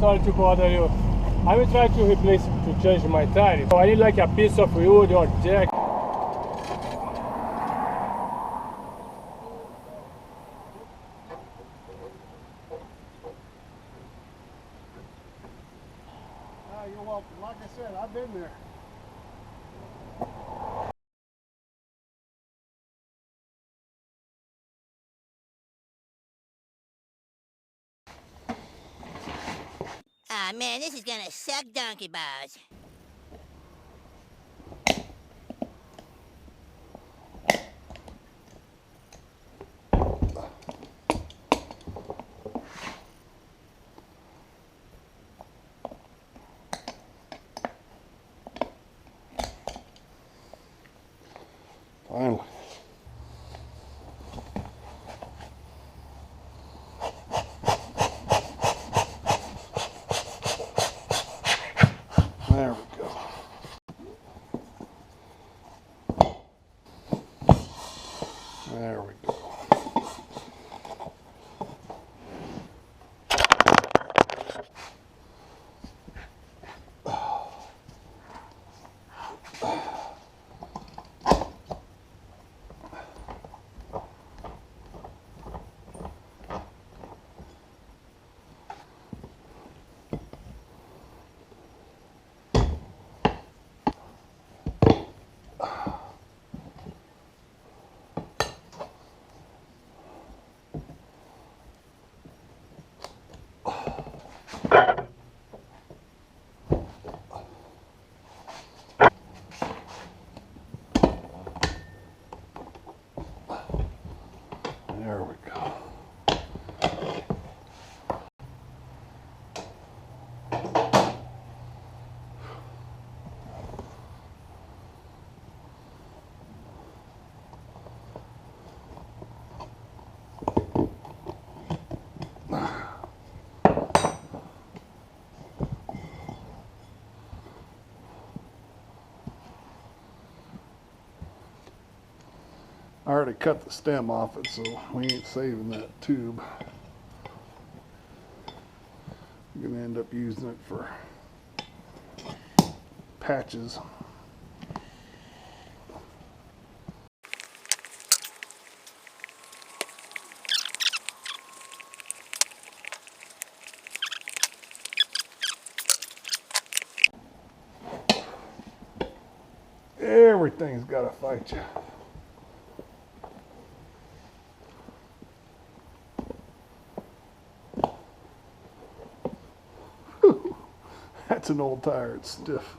sorry to bother you. I will try to replace, to change my tire. So I need like a piece of wood or jack. You're welcome. Like I said, I've been there. Ah, man, this is gonna suck donkey balls. Finally. There we go. There we go. There we go. I already cut the stem off it, so we ain't saving that tube. I'm gonna end up using it for patches. Everything's gotta fight you. That's an old tire, it's stiff.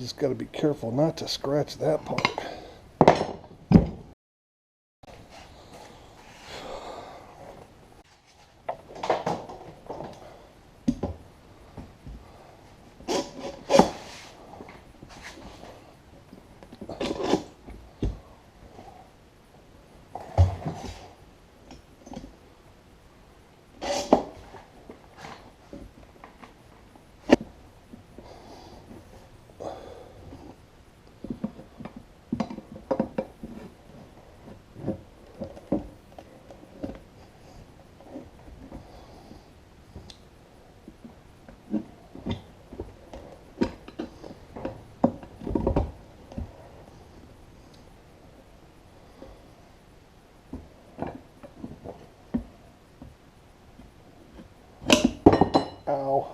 just got to be careful not to scratch that part. Ow.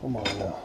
Come on now.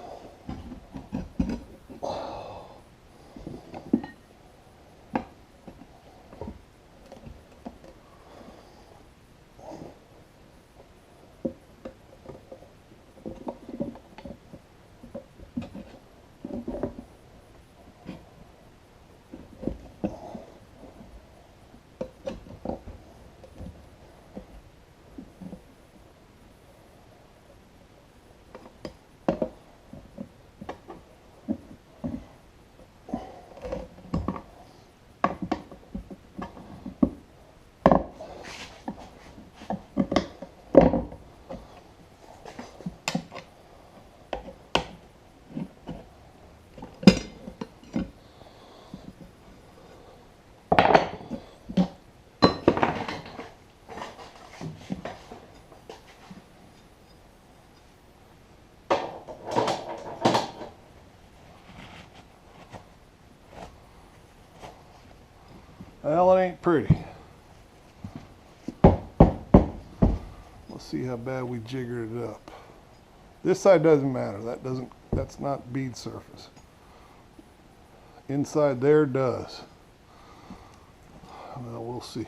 Well, it ain't pretty. Let's see how bad we jiggered it up. This side doesn't matter. That's not bead surface. Inside there does. Well, we'll see.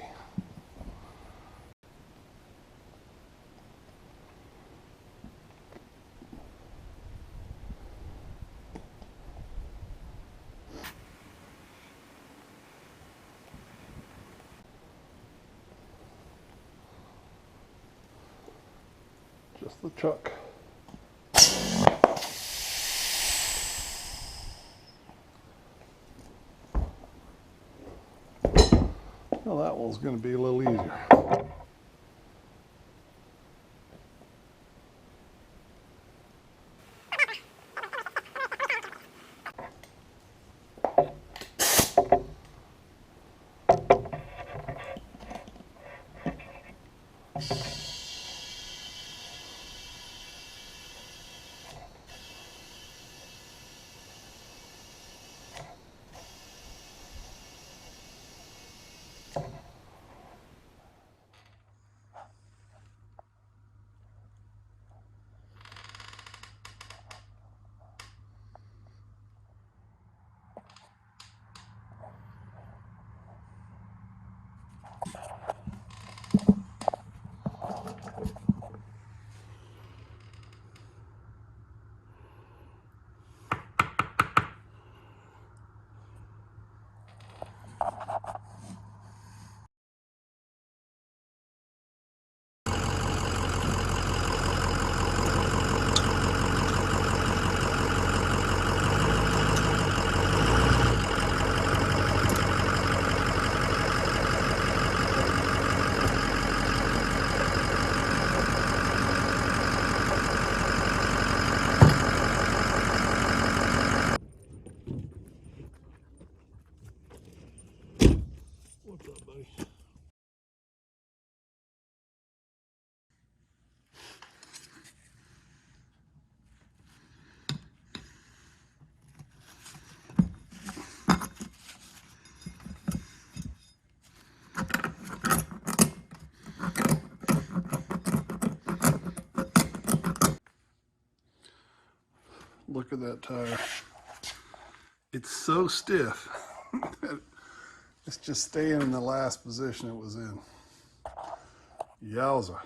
Just the chuck. Well, that one's going to be a little easier. Look at that tire. It's so stiff that it's just staying in the last position it was in. Yowza.